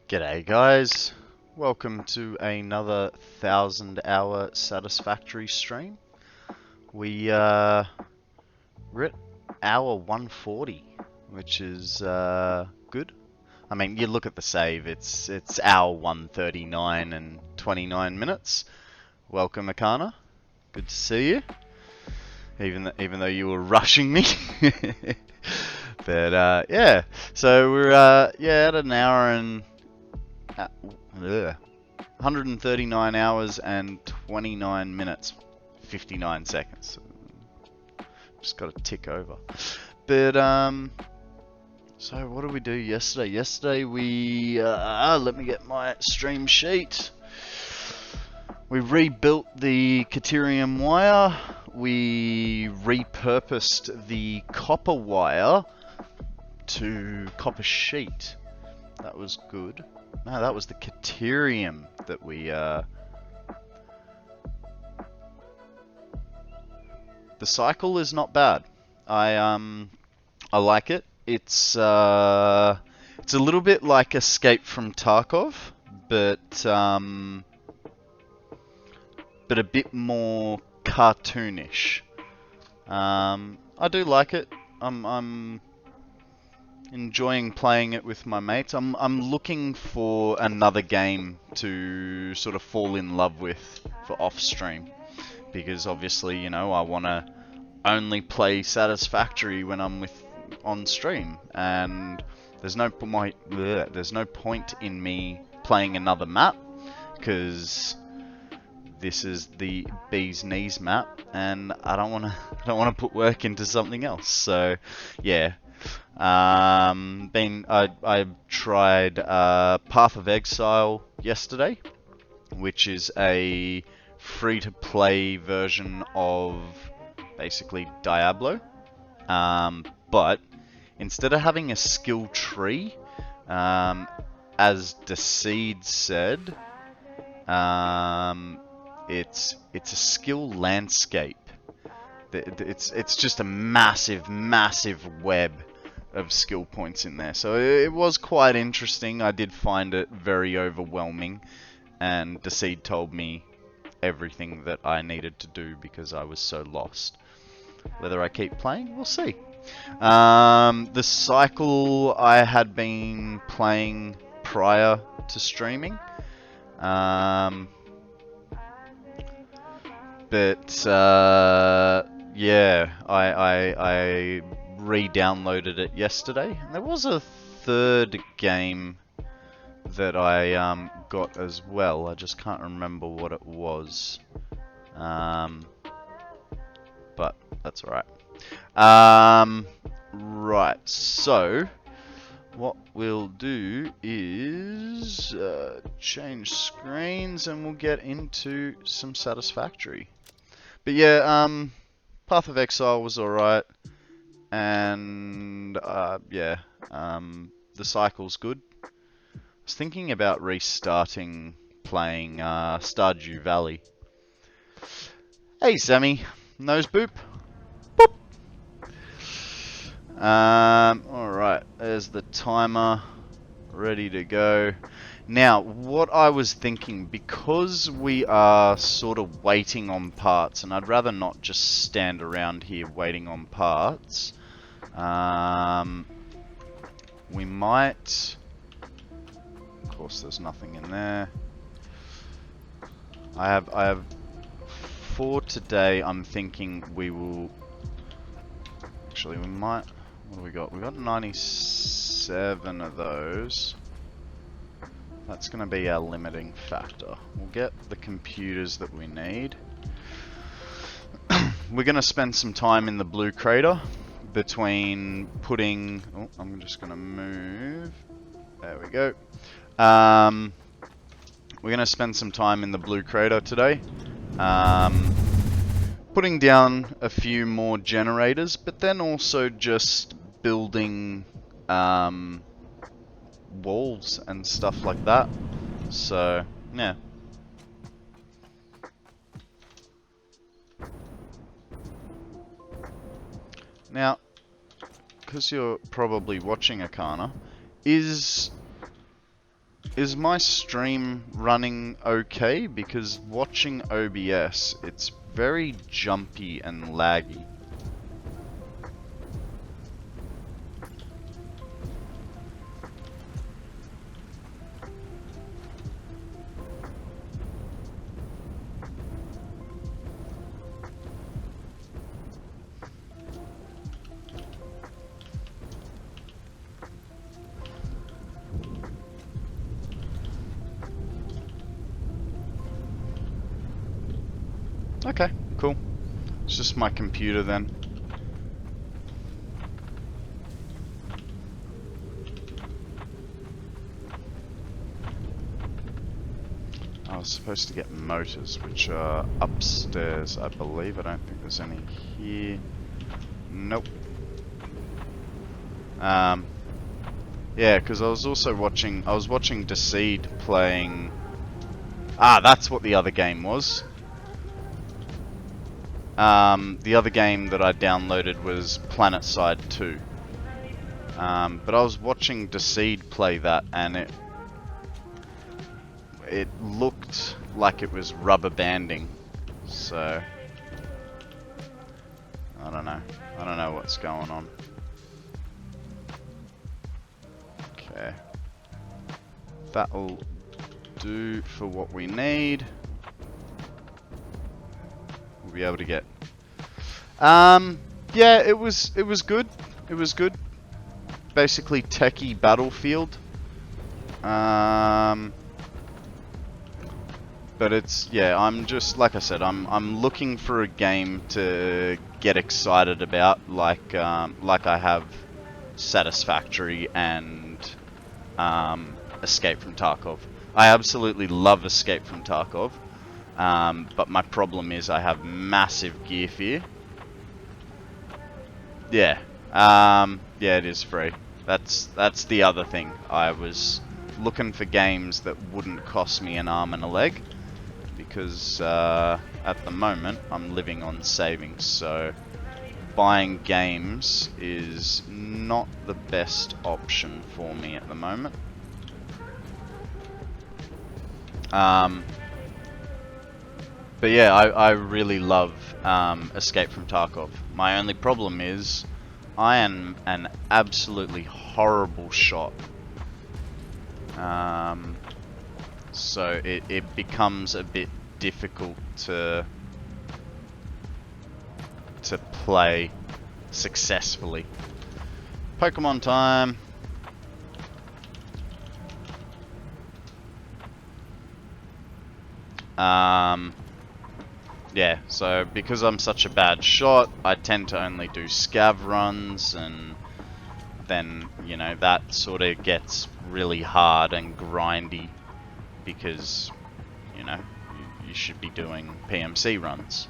G'day guys, welcome to another 1000-hour Satisfactory stream. We're at hour 140, which is good. I mean, you look at the save, it's hour 139 and 29 minutes. Welcome Akana, good to see you. Even though you were rushing me. But yeah, so we're at an hour and 139 hours and 29 minutes, 59 seconds. Just got to tick over. But so what did we do yesterday? Yesterday we let me get my stream sheet. We rebuilt the Caterium wire. We repurposed the copper wire to copper sheet. That was good. No, that was the Caterium that we the cycle is not bad. I like it. It's a little bit like Escape from Tarkov, but a bit more cartoonish. I do like it. I'm enjoying playing it with my mates. I'm looking for another game to sort of fall in love with for off stream, because obviously, you know, I want to only play Satisfactory when I'm on stream, and there's no point in me playing another map, because this is the bee's knees map, and I don't want to put work into something else. So yeah. I tried Path of Exile yesterday, which is a free-to-play version of basically Diablo, but instead of having a skill tree, as Seed said, it's a skill landscape. It's just a massive web of skill points in there. So it was quite interesting. I did find it very overwhelming, and Seed told me everything that I needed to do because I was so lost. Whether I keep playing, we'll see. The cycle I had been playing prior to streaming. Yeah, I re-downloaded it yesterday. And there was a third game that I got as well. I just can't remember what it was. But that's alright. Right, so what we'll do is change screens and we'll get into some Satisfactory. But yeah, Path of Exile was alright, and yeah, the cycle's good. I was thinking about restarting playing Stardew Valley. Hey Sammy, nose boop. Boop. Alright, there's the timer ready to go. Now, what I was thinking, because we are sort of waiting on parts, and I'd rather not just stand around here waiting on parts, we might... Of course, there's nothing in there. I have... For today, I'm thinking we will... Actually, we might... What do we got? We got 97 of those. That's going to be our limiting factor. We'll get the computers that we need. We're going to spend some time in the blue crater between putting... Oh, I'm just going to move. There we go. We're going to spend some time in the blue crater today. Putting down a few more generators, but then also just building... walls and stuff like that. So yeah, now because you're probably watching Akana, is Is my stream running okay? Because watching OBS, it's very jumpy and laggy. Okay, cool. It's just my computer then. I was supposed to get motors, which are upstairs, I believe. I don't think there's any here. Nope. Yeah, because I was also watching. I was watching Decede playing. Ah, that's what the other game was. The other game that I downloaded was PlanetSide 2. But I was watching Decede play that, and it looked like it was rubber banding. So I don't know. I don't know what's going on. Okay. That'll do for what we need. We'll be able to get. Yeah, it was good. It was good. Basically techie Battlefield. But it's, yeah, I'm just, like I said, I'm looking for a game to get excited about, like I have Satisfactory and Escape from Tarkov. I absolutely love Escape from Tarkov, but my problem is I have massive gear fear. Yeah, yeah, it is free. That's the other thing. I was looking for games that wouldn't cost me an arm and a leg, because at the moment I'm living on savings, so buying games is not the best option for me at the moment. But yeah, I really love Escape from Tarkov. My only problem is I am an absolutely horrible shot. So it becomes a bit difficult to play successfully. Pokemon time. Yeah, so because I'm such a bad shot, I tend to only do scav runs, and then, you know, that sort of gets really hard and grindy, because, you know, you should be doing PMC runs.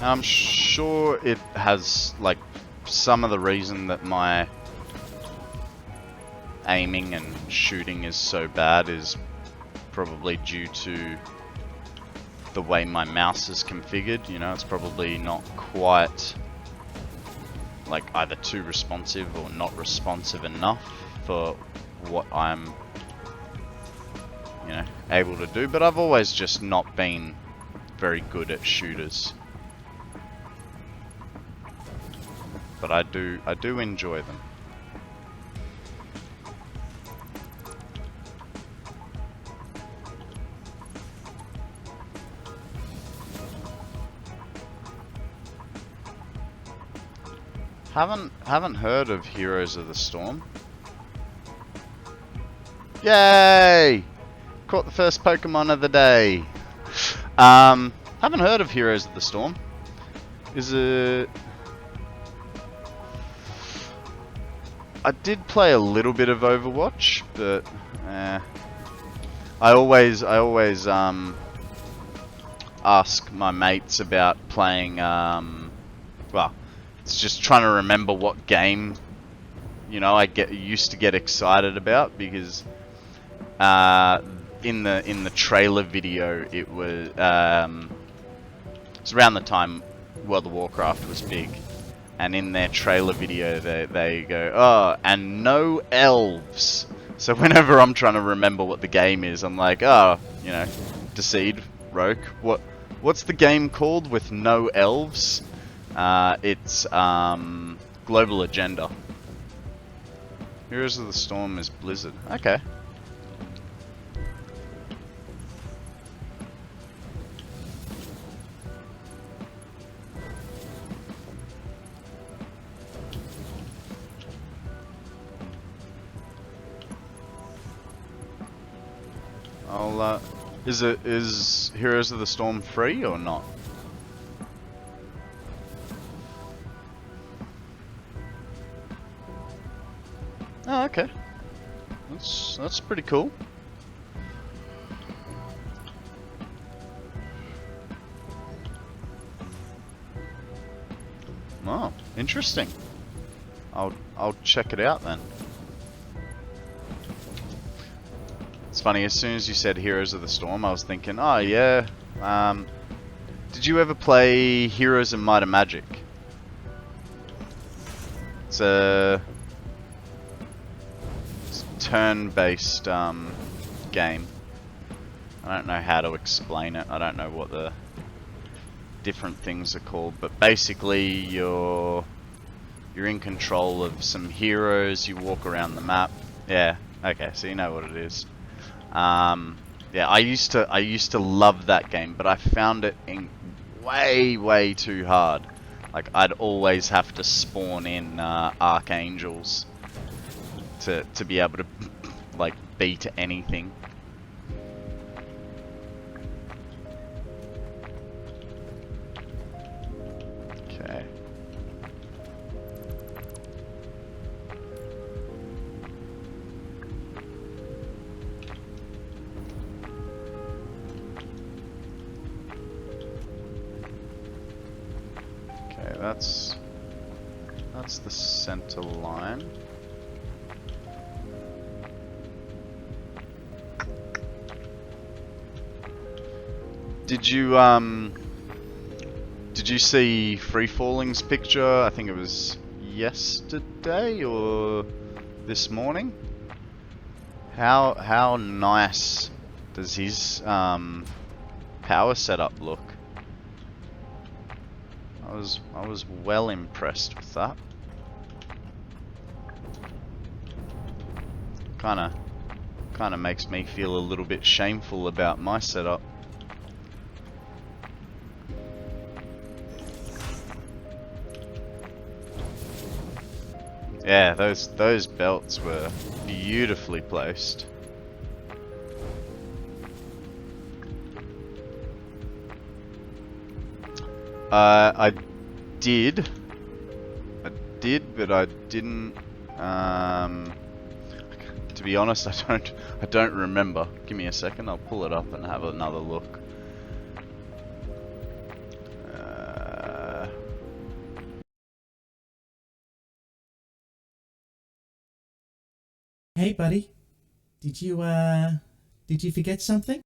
I'm sure it has, like, some of the reason that my aiming and shooting is so bad is probably due to the way my mouse is configured. You know, it's probably not quite, like, either too responsive or not responsive enough for what I'm, you know, able to do. But I've always just not been very good at shooters. But I do enjoy them. Haven't heard of Heroes of the Storm. Yay! Caught the first Pokemon of the day. Haven't heard of Heroes of the Storm. Is it? I did play a little bit of Overwatch, but I always ask my mates about playing. Well, it's just trying to remember what game, you know, I used to get excited about, because in the trailer video, it was it's around the time World of Warcraft was big, and in their trailer video they go, oh, and no elves. So whenever I'm trying to remember what the game is, I'm like, oh, you know, Deceive, Roke. What's the game called with no elves? It's Global Agenda. Heroes of the Storm is Blizzard. Okay. Is Heroes of the Storm free or not? Oh, okay. That's pretty cool. Oh, interesting. I'll check it out then. It's funny, as soon as you said Heroes of the Storm, I was thinking, oh yeah, did you ever play Heroes of Might and Magic? It's a turn-based game. I don't know how to explain it. I don't know what the different things are called, but basically you're in control of some heroes. You walk around the map. Yeah, okay, so you know what it is. Yeah, I used to love that game, but I found it way too hard. Like, I'd always have to spawn in archangels to be able to like beat anything. Okay. Okay, that's the center line. Did you see Free Falling's picture? I think it was yesterday or this morning. How nice does his power setup look? I was well impressed with that. Kinda makes me feel a little bit shameful about my setup. Yeah, those belts were beautifully placed. I did, but I didn't. To be honest, I don't remember. Give me a second. I'll pull it up and have another look. Hey, buddy. Did you forget something?